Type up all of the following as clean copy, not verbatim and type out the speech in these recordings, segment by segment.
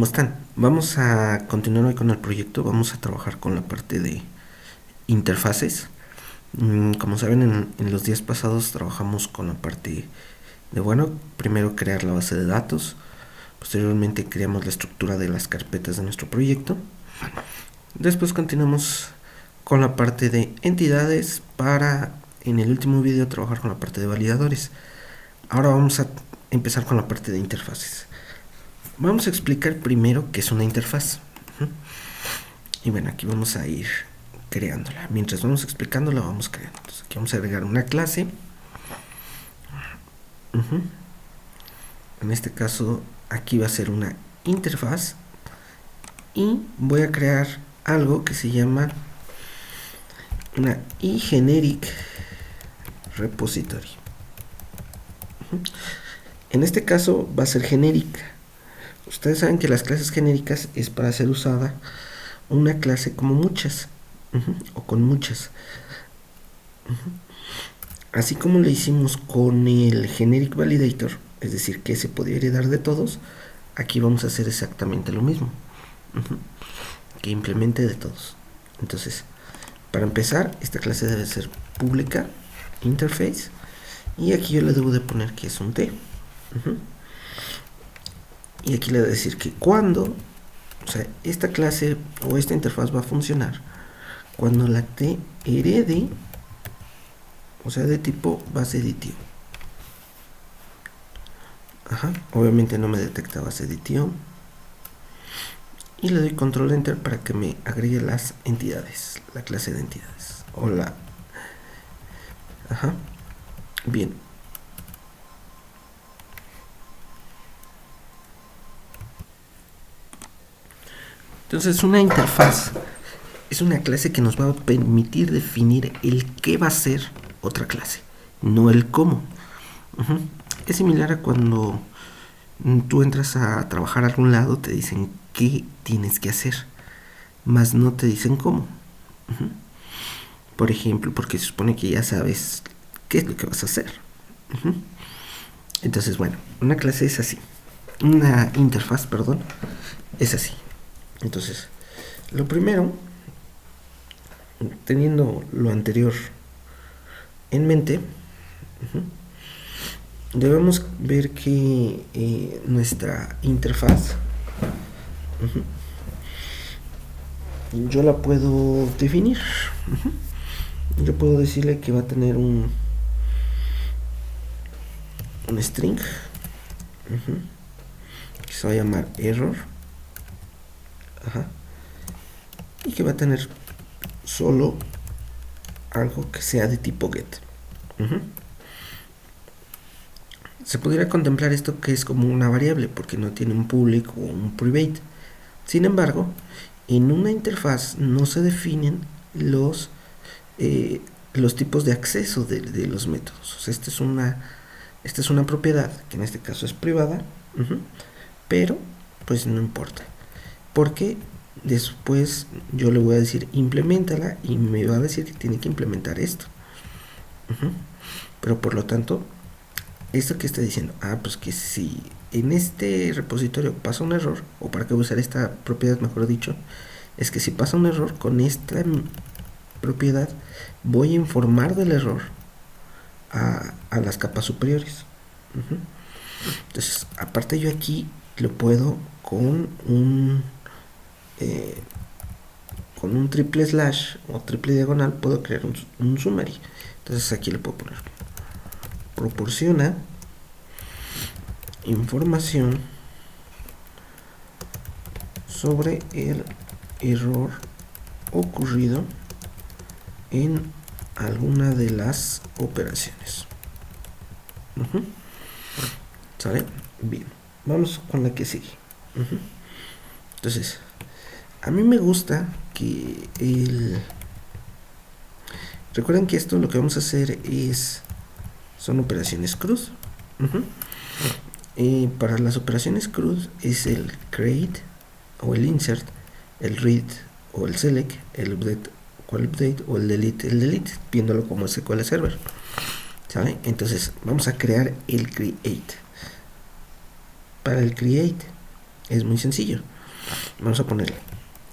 están? Vamos a continuar hoy con el proyecto. Vamos a trabajar con la parte de interfaces. Como saben, en los días pasados trabajamos con la parte de, bueno, primero crear la base de datos. Posteriormente creamos la estructura de las carpetas de nuestro proyecto. Después continuamos con la parte de entidades para, en el último video, trabajar con la parte de validadores. Ahora vamos a empezar con la parte de interfaces. Vamos a explicar primero qué es una interfaz. Y bueno, aquí vamos a ir creándola. Mientras vamos explicándola, vamos creando. Entonces, aquí vamos a agregar una clase. En este caso, aquí va a ser una interfaz. Y voy a crear algo que se llama una iGeneric repository. En este caso va a ser genérica. Ustedes saben que las clases genéricas es para ser usada una clase como muchas, o con muchas. Así como lo hicimos con el generic validator, es decir, que se podía heredar de todos, aquí vamos a hacer exactamente lo mismo, que implemente de todos. Entonces, para empezar, esta clase debe ser pública, interface, y aquí yo le debo de poner que es un T. Y aquí le voy a decir que cuando, o sea, esta clase o esta interfaz va a funcionar cuando la T herede, o sea, de tipo base aditivo. Obviamente no me detecta base aditivo. Y le doy control enter para que me agregue las entidades, la clase de entidades. O la... Bien. Entonces una interfaz es una clase que nos va a permitir definir el qué va a ser otra clase, no el cómo. Es similar a cuando tú entras a trabajar a algún lado, te dicen qué tienes que hacer, más no te dicen cómo. Por ejemplo, porque se supone que ya sabes qué es lo que vas a hacer. Entonces, bueno, una clase es así. Una interfaz, perdón, es así. Entonces, lo primero, teniendo lo anterior en mente, debemos ver que nuestra interfaz yo la puedo definir. Yo puedo decirle que va a tener un string que se va a llamar error, y que va a tener solo algo que sea de tipo get. Se podría contemplar esto que es como una variable porque no tiene un public o un private. Sin embargo, en una interfaz no se definen los tipos de acceso de los métodos. O sea, esta es una propiedad que en este caso es privada, pero pues no importa, porque después yo le voy a decir implementala y me va a decir que tiene que implementar esto. Pero por lo tanto, esto que está diciendo, pues que si en este repositorio pasa un error, o para qué usar esta propiedad, mejor dicho, es que si pasa un error con esta propiedad, voy a informar del error a las capas superiores. Entonces, aparte yo aquí lo puedo con un triple slash o triple diagonal, puedo crear un summary. Entonces aquí le puedo poner proporciona información sobre el error ocurrido en alguna de las operaciones. ¿Sale? Bien, vamos con la que sigue. Entonces, a mí me gusta que recuerden que esto lo que vamos a hacer son operaciones CRUD. Para las operaciones CRUD es el create o el insert, el read o el select, el update o el delete, viéndolo como SQL Server. ¿Sabe? Entonces vamos a crear el create. Para el create es muy sencillo. Vamos a ponerle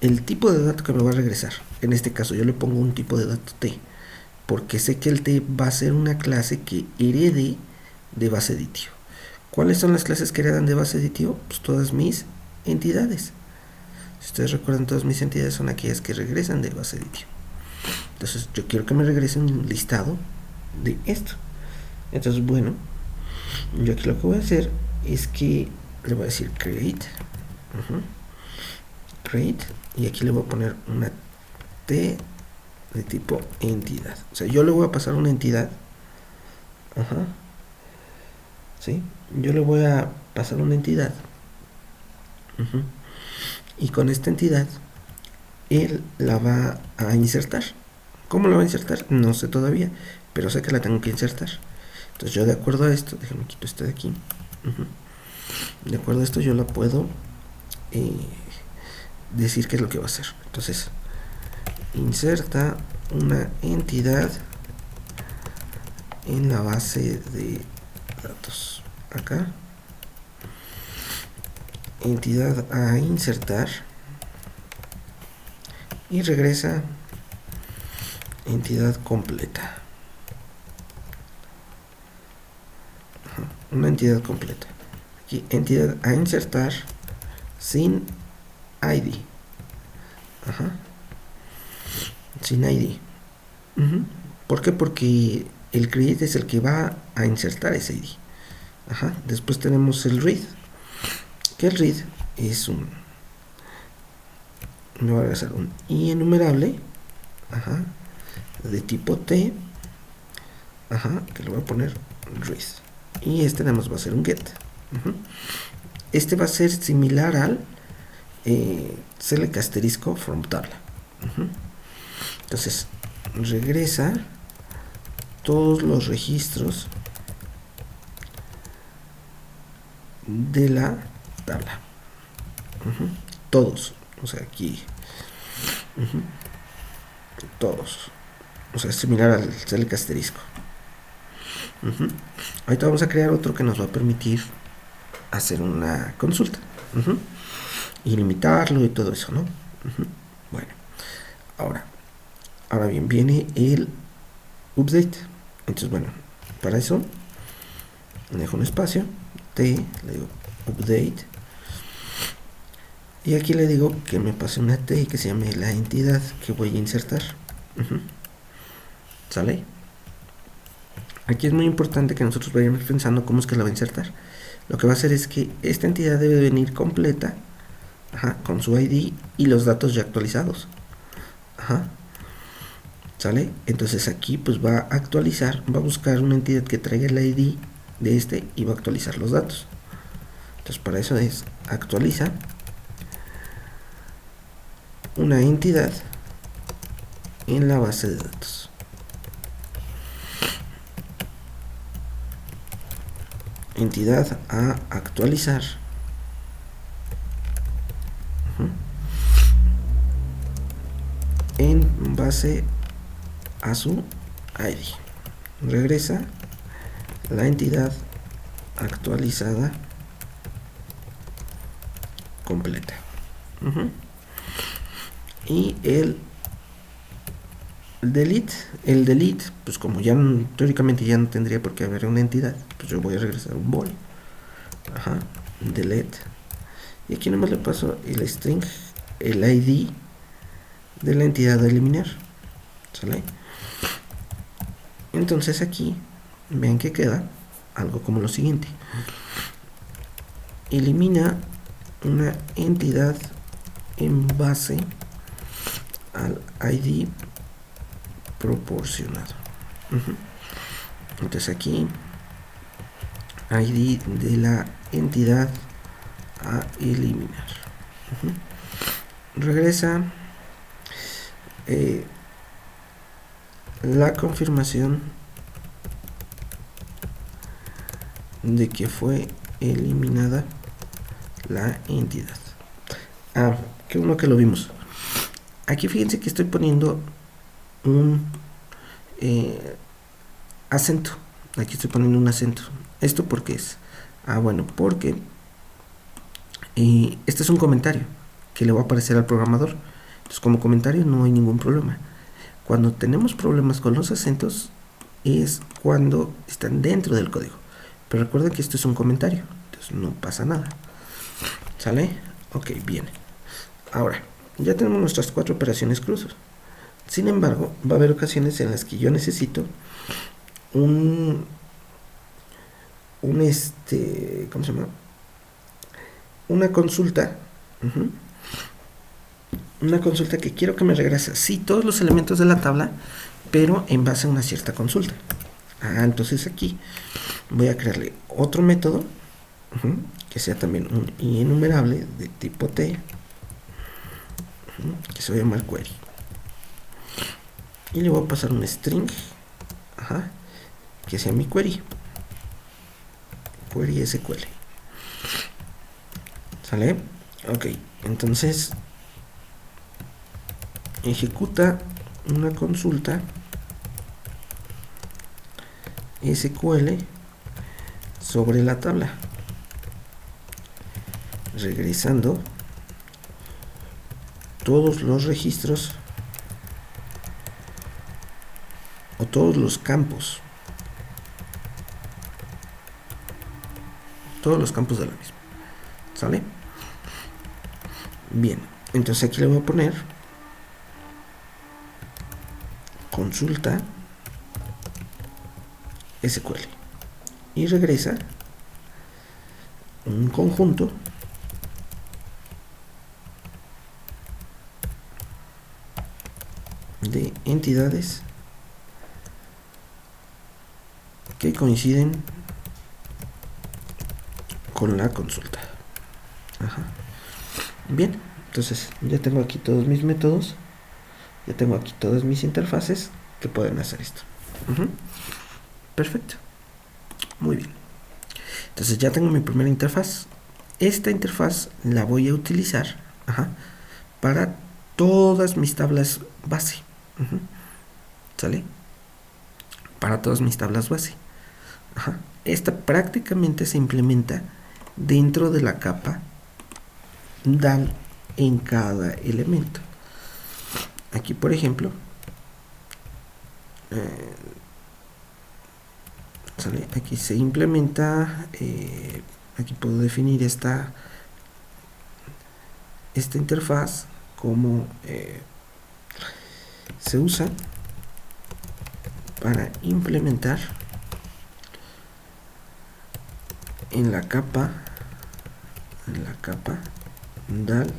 el tipo de dato que me va a regresar. En este caso yo le pongo un tipo de dato T, porque sé que el T va a ser una clase que herede de base aditivo. ¿Cuáles son las clases que heredan de base aditivo? Pues todas mis entidades. Si ustedes recuerdan, todas mis entidades son aquellas que regresan de base aditivo. Entonces yo quiero que me regrese un listado de esto. Entonces, bueno, yo aquí lo que voy a hacer es que le voy a decir create, create, y aquí le voy a poner una T de tipo entidad. O sea, yo le voy a pasar una entidad. ¿Sí? Yo le voy a pasar una entidad. Y con esta entidad, él la va a insertar. ¿Cómo la va a insertar? No sé todavía, pero sé que la tengo que insertar. Entonces yo de acuerdo a esto, déjame quito este de aquí. De acuerdo a esto yo la puedo decir qué es lo que va a hacer. Entonces, inserta una entidad en la base de datos. Acá, entidad a insertar, y regresa entidad completa. Una entidad completa. Aquí, entidad a insertar sin ID. Sin ID. ¿Por qué? Porque el create es el que va a insertar ese ID. Después tenemos el read, que el read es me va a regresar un i enumerable, de tipo T, que le voy a poner read, y este nada más va a ser un get. Este va a ser similar al select asterisco from tabla. Entonces regresa todos los registros de la tabla. Todos, o sea, aquí todos, o sea, es similar al select asterisco. Ahorita vamos a crear otro que nos va a permitir hacer una consulta y limitarlo y todo eso, ¿no? Bueno, ahora bien, viene el update. Entonces, bueno, para eso le dejo un espacio, T, le digo update, y aquí le digo que me pase una T que se llame la entidad que voy a insertar. ¿Sale? Aquí es muy importante que nosotros vayamos pensando cómo es que la va a insertar. Lo que va a hacer es que esta entidad debe venir completa, con su ID y los datos ya actualizados. ¿Sale? Entonces aquí pues va a actualizar, va a buscar una entidad que traiga el ID de este y va a actualizar los datos. Entonces para eso es actualiza una entidad en la base de datos. Entidad a actualizar en base a su ID. Regresa la entidad actualizada completa. Y el delete, pues como ya teóricamente ya no tendría por qué haber una entidad, pues yo voy a regresar un bool. Delete, y aquí nomás le paso el string, el ID de la entidad a eliminar. ¿Sale? Entonces aquí vean que queda algo como lo siguiente: elimina una entidad en base al ID proporcionado. Entonces aquí ID de la entidad a eliminar. Regresa la confirmación de que fue eliminada la entidad. Qué bueno que lo vimos. Aquí fíjense que estoy poniendo un acento. Aquí estoy poniendo un acento. ¿Esto por qué es? Bueno, porque este es un comentario. que le va a aparecer al programador. Entonces, como comentario no hay ningún problema. Cuando tenemos problemas con los acentos es cuando están dentro del código. Pero recuerden que esto es un comentario, entonces no pasa nada. ¿Sale? Ok, bien. Ahora, ya tenemos nuestras 4 operaciones cruzos. Sin embargo, va a haber ocasiones en las que yo necesito ¿cómo se llama? Una consulta. Una consulta que quiero que me regrese, sí, todos los elementos de la tabla, pero en base a una cierta consulta. Entonces aquí voy a crearle otro método que sea también un enumerable de tipo T, que se va a llamar query, y le voy a pasar un string que sea mi query SQL. ¿Sale? Ok, entonces ejecuta una consulta SQL sobre la tabla, regresando todos los registros o todos los campos de la misma. ¿Sale? Bien, entonces aquí le voy a poner consulta SQL y regresa un conjunto de entidades que coinciden con la consulta. Bien, entonces ya tengo aquí todos mis métodos, ya tengo aquí todas mis interfaces que pueden hacer esto. Perfecto, muy bien. Entonces ya tengo mi primera interfaz. Esta interfaz la voy a utilizar para todas mis tablas base. ¿Sale? Para todas mis tablas base. Esta prácticamente se implementa dentro de la capa DAL en cada elemento. Aquí, por ejemplo, ¿sale? Aquí se implementa, aquí puedo definir esta interfaz como se usa para implementar en la capa DAL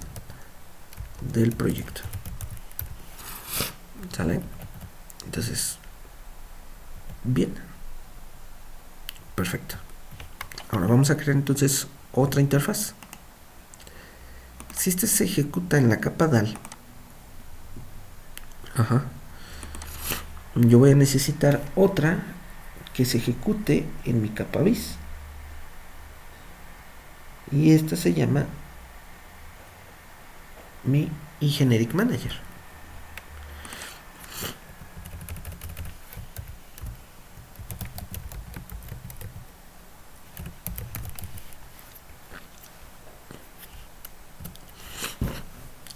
del proyecto. ¿Sale? Entonces, bien, perfecto. Ahora vamos a crear entonces otra interfaz. Si este se ejecuta en la capa DAL, yo voy a necesitar otra que se ejecute en mi capa BIS, y esta se llama mi eGeneric Manager.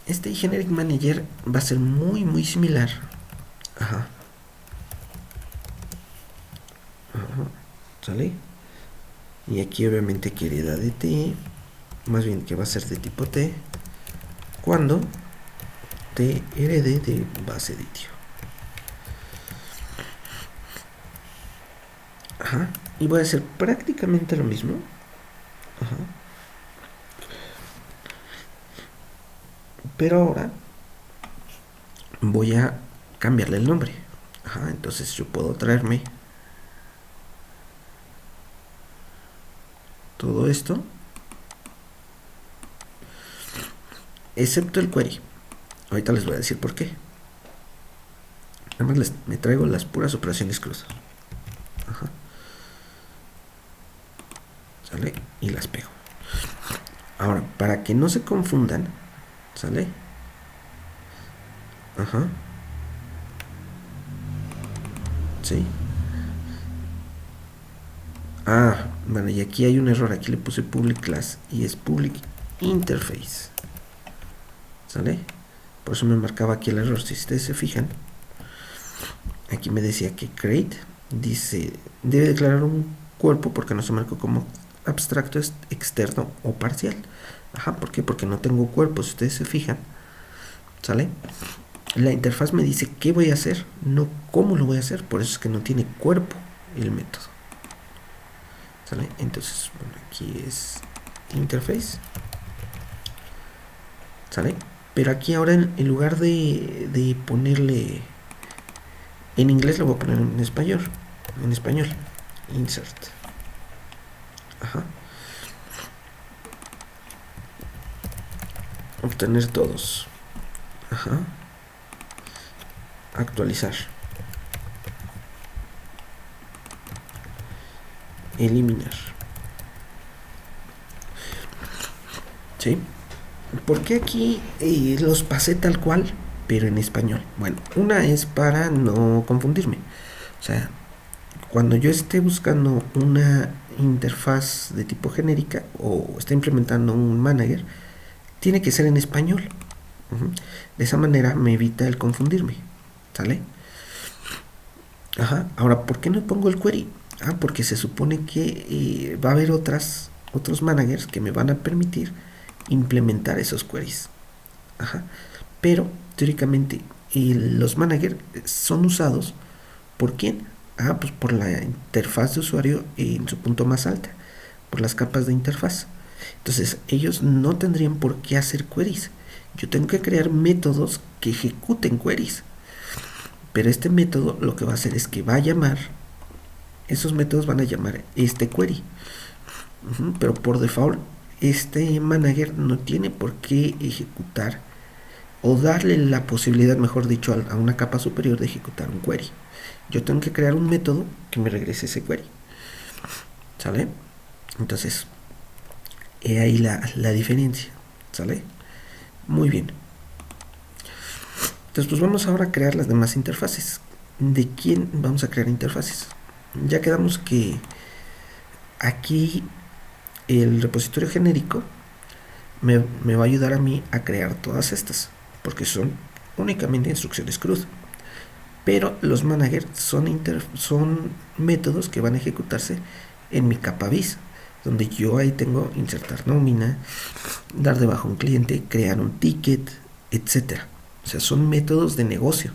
Este eGeneric Manager va a ser muy similar. ¿Sale? Y aquí obviamente que hereda de T, más bien que va a ser de tipo T, cuando T herede de base de tío. Y voy a hacer prácticamente lo mismo. Pero ahora voy a cambiarle el nombre. Entonces yo puedo traerme todo esto, excepto el query. Ahorita les voy a decir por qué. Nada más me traigo las puras operaciones cruzas. ¿Sale? Y las pego. Ahora, para que no se confundan, ¿sale? Sí. Bueno, y aquí hay un error. Aquí le puse public class y es public interface. ¿sale? Por eso me marcaba aquí el error. Si ustedes se fijan, aquí me decía que create dice debe declarar un cuerpo porque no se marcó como abstracto externo o parcial. Ajá, ¿por qué? Porque no tengo cuerpo. Si ustedes se fijan, ¿sale? La interfaz me dice qué voy a hacer, no cómo lo voy a hacer. Por eso es que no tiene cuerpo el método, ¿sale? Entonces, bueno, aquí es interface, ¿sale? Pero aquí ahora en lugar de ponerle en inglés, lo voy a poner en español. En español, insert. Ajá. Obtener todos. Ajá. Actualizar. Eliminar. ¿Sí? ¿Por qué aquí los pasé tal cual, pero en español? Bueno, una es para no confundirme. O sea, cuando yo esté buscando una interfaz de tipo genérica o esté implementando un manager, tiene que ser en español. De esa manera me evita el confundirme, ¿sale? Ajá. Ahora, ¿por qué no pongo el query? Porque se supone que va a haber otros managers que me van a permitir implementar esos queries. Ajá. Pero teóricamente los managers son usados por quién? Pues por la interfaz de usuario en su punto más alta, por las capas de interfaz. Entonces ellos no tendrían por qué hacer queries. Yo tengo que crear métodos que ejecuten queries. Pero este método lo que va a hacer es que va a llamar, esos métodos van a llamar este query. Pero por default, este manager no tiene por qué ejecutar o darle la posibilidad, mejor dicho, a una capa superior de ejecutar un query. Yo tengo que crear un método que me regrese ese query. ¿Sale? Entonces, he ahí la diferencia. ¿Sale? Muy bien. Entonces, pues vamos ahora a crear las demás interfaces. ¿De quién vamos a crear interfaces? Ya quedamos que aquí el repositorio genérico me va a ayudar a mí a crear todas estas, porque son únicamente instrucciones CRUD. Pero los managers son métodos que van a ejecutarse en mi capa bis, donde yo ahí tengo insertar nómina, dar de baja un cliente, crear un ticket, etcétera. O sea, son métodos de negocio.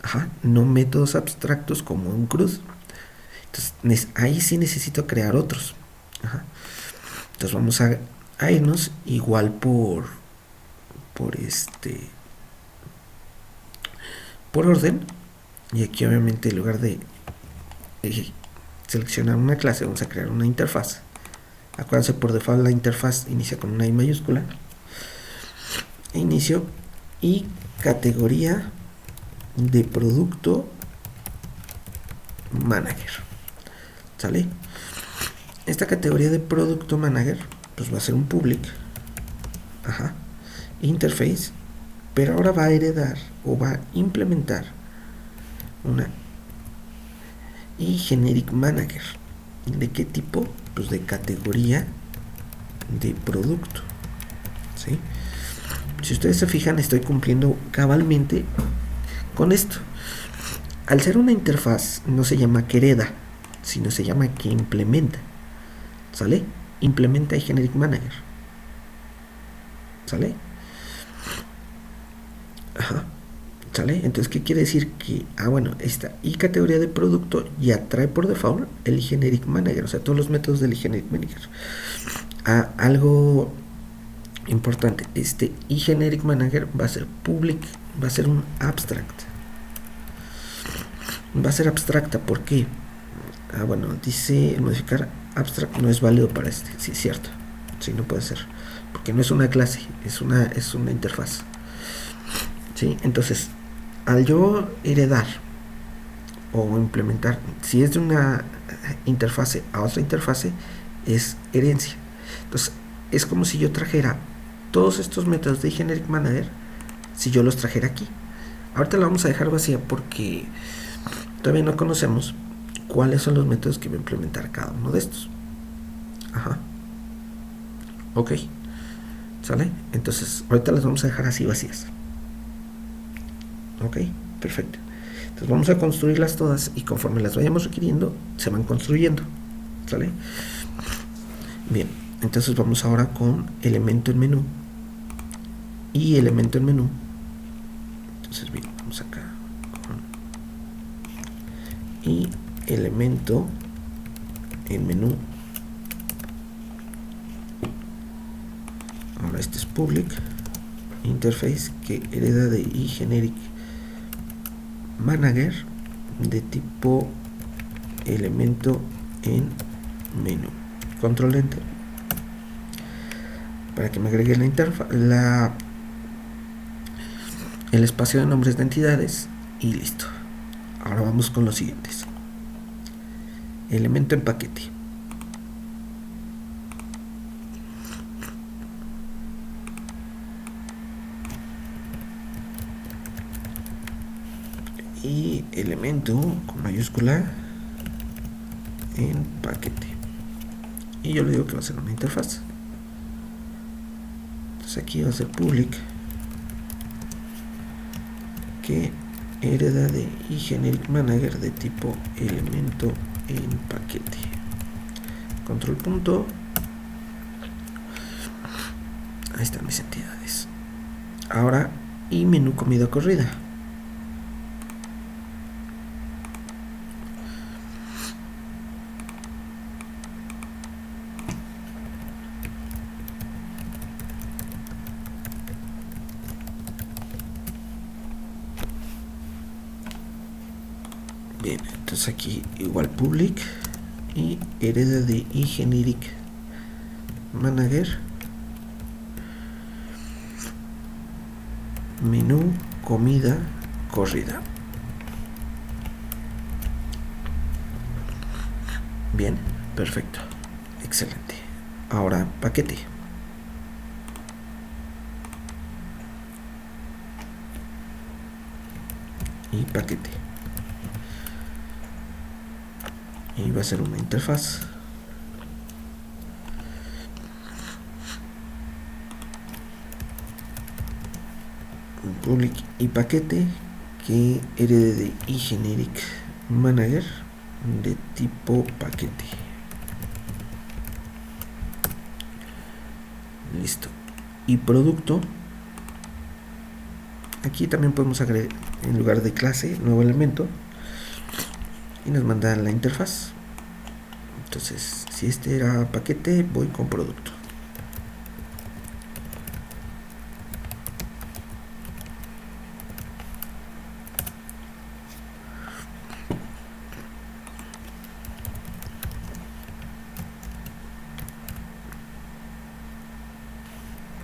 Ajá, no métodos abstractos como un CRUD. Entonces, ahí sí necesito crear otros. Ajá. Entonces vamos a irnos igual por orden. Y aquí obviamente en lugar de seleccionar una clase, vamos a crear una interfaz. Acuérdense, por default la interfaz inicia con una I mayúscula. Inicio y categoría de producto manager. ¿Sale? Esta categoría de producto manager pues va a ser un public. Ajá. Interface. Pero ahora va a heredar o va a implementar una y generic manager. ¿De qué tipo? Pues de categoría de producto. ¿Sí? Si ustedes se fijan, estoy cumpliendo cabalmente con esto. Al ser una interfaz, no se llama que hereda, sino se llama que implementa. ¿Sale? Implementa y generic manager. ¿Sale? Ajá. ¿Sale? Entonces, ¿qué quiere decir? Que, bueno, esta y categoría de producto ya trae por default el generic manager, o sea, todos los métodos del generic manager. Algo importante, este y generic manager va a ser public, va a ser un abstract. Va a ser abstracta, ¿por qué? Bueno, dice el modificar abstract no es válido para este. Sí, es cierto. Sí, no puede ser. Porque no es una clase, es una interfaz. ¿Sí? Entonces, al yo heredar o implementar, si es de una interfase a otra interfase, es herencia. Entonces, es como si yo trajera todos estos métodos de generic manager, si yo los trajera aquí. Ahorita la vamos a dejar vacía porque todavía no conocemos cuáles son los métodos que va a implementar cada uno de estos. Ajá. Ok. ¿Sale? Entonces ahorita las vamos a dejar así vacías. Ok, perfecto. Entonces vamos a construirlas todas y conforme las vayamos requiriendo se van construyendo. ¿Sale? Bien, entonces vamos ahora con elemento en menú y elemento en menú. Entonces bien, vamos acá y elemento en menú. Ahora este es public interface que hereda de iGeneric manager de tipo elemento en menú. Control enter para que me agregue la interfaz, el espacio de nombres de entidades y listo. Ahora vamos con los siguientes. Elemento en paquete. Y elemento con mayúscula en paquete. Y yo le digo que va a ser una interfaz. Entonces aquí va a ser public que hereda de iGeneric manager de tipo elemento en paquete. Control punto. Ahí están mis entidades. Ahora y menú comida corrida. Bien, entonces aquí igual public y hereda de iGeneric manager menú comida corrida. Bien, perfecto, excelente. Ahora paquete. Y paquete. Y va a ser una interfaz. Public y paquete que herede de iGeneric manager de tipo paquete. Listo. Y producto. Aquí también podemos agregar en lugar de clase nuevo elemento y nos manda la interfaz. Entonces si este era paquete, voy con producto.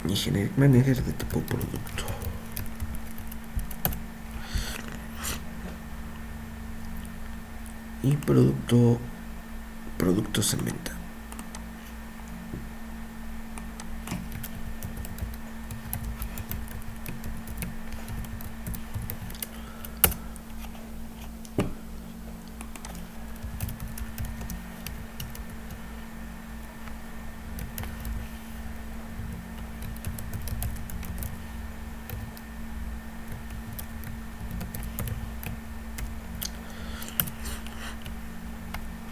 Y generic manager de tipo producto. Y productos en venta.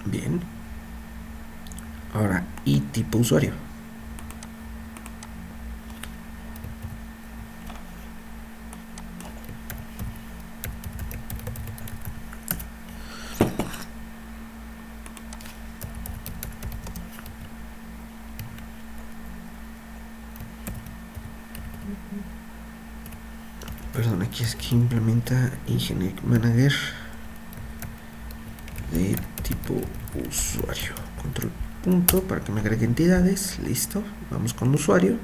Bien. Ahora, y tipo usuario. Perdón, aquí es que implementa iGeneric manager de tipo usuario. Control punto para que me agregue entidades. Listo. Vamos con usuario.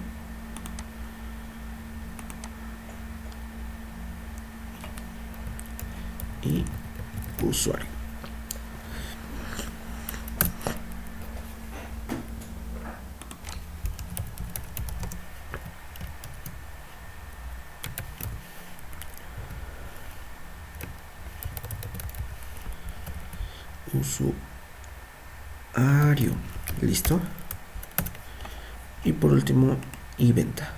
Y usuario. Usuario. Listo. Y por último y venta.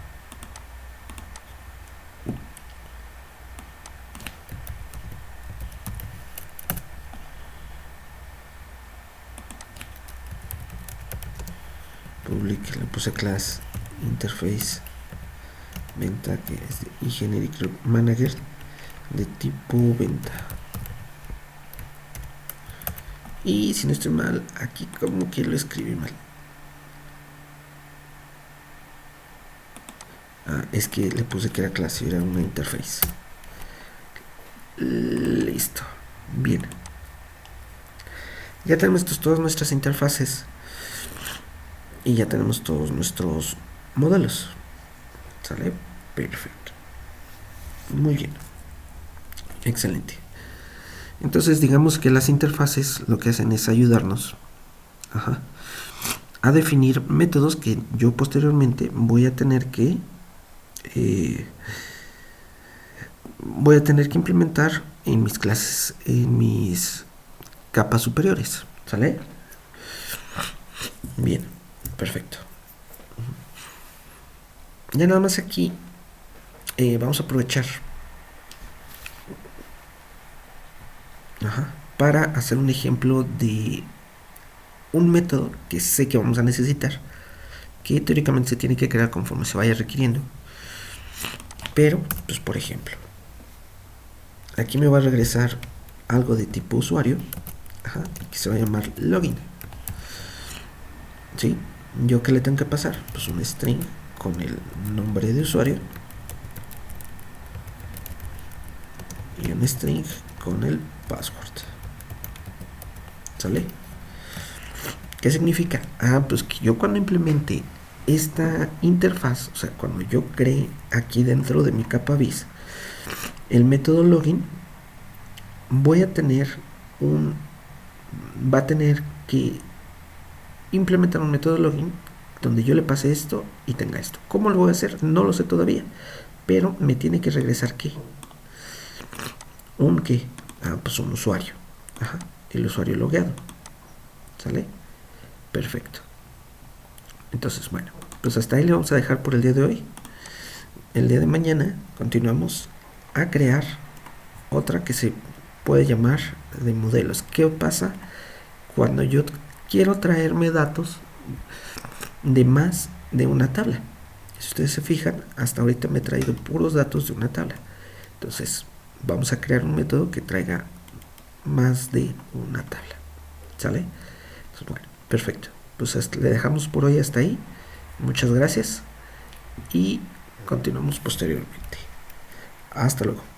Public, le puse class interface venta, que es de generic manager de tipo venta. Y si no estoy mal, aquí como que lo escribí mal. Es que le puse que era clase, era una interface. Listo. Bien. Ya tenemos todas nuestras interfaces. Y ya tenemos todos nuestros modelos. ¿Sale? Perfecto. Muy bien. Excelente. Entonces digamos que las interfaces lo que hacen es ayudarnos a definir métodos que yo posteriormente voy a tener que implementar en mis clases, en mis capas superiores. ¿Sale? Bien, perfecto. Ya nada más aquí vamos a aprovechar para hacer un ejemplo de un método que sé que vamos a necesitar, que teóricamente se tiene que crear conforme se vaya requiriendo. Pero, pues por ejemplo, aquí me va a regresar algo de tipo usuario, que se va a llamar login. ¿Sí? ¿Yo qué le tengo que pasar? Pues un string con el nombre de usuario y un string con el password. ¿Sale? ¿Qué significa? Pues que yo cuando implemente esta interfaz, o sea, cuando yo cree aquí dentro de mi capa bis el método login, va a tener que implementar un método login donde yo le pase esto y tenga esto. ¿Cómo lo voy a hacer? No lo sé todavía, pero me tiene que regresar ¿qué? Pues un usuario. El usuario logueado. ¿Sale? Perfecto. Entonces, bueno, pues hasta ahí le vamos a dejar por el día de hoy. El día de mañana continuamos a crear otra que se puede llamar de modelos. ¿Qué pasa cuando yo quiero traerme datos de más de una tabla? Si ustedes se fijan, hasta ahorita me he traído puros datos de una tabla. Entonces, vamos a crear un método que traiga más de una tabla. ¿Sale? Entonces, bueno, perfecto. Pues le dejamos por hoy hasta ahí. Muchas gracias y continuamos posteriormente. Hasta luego.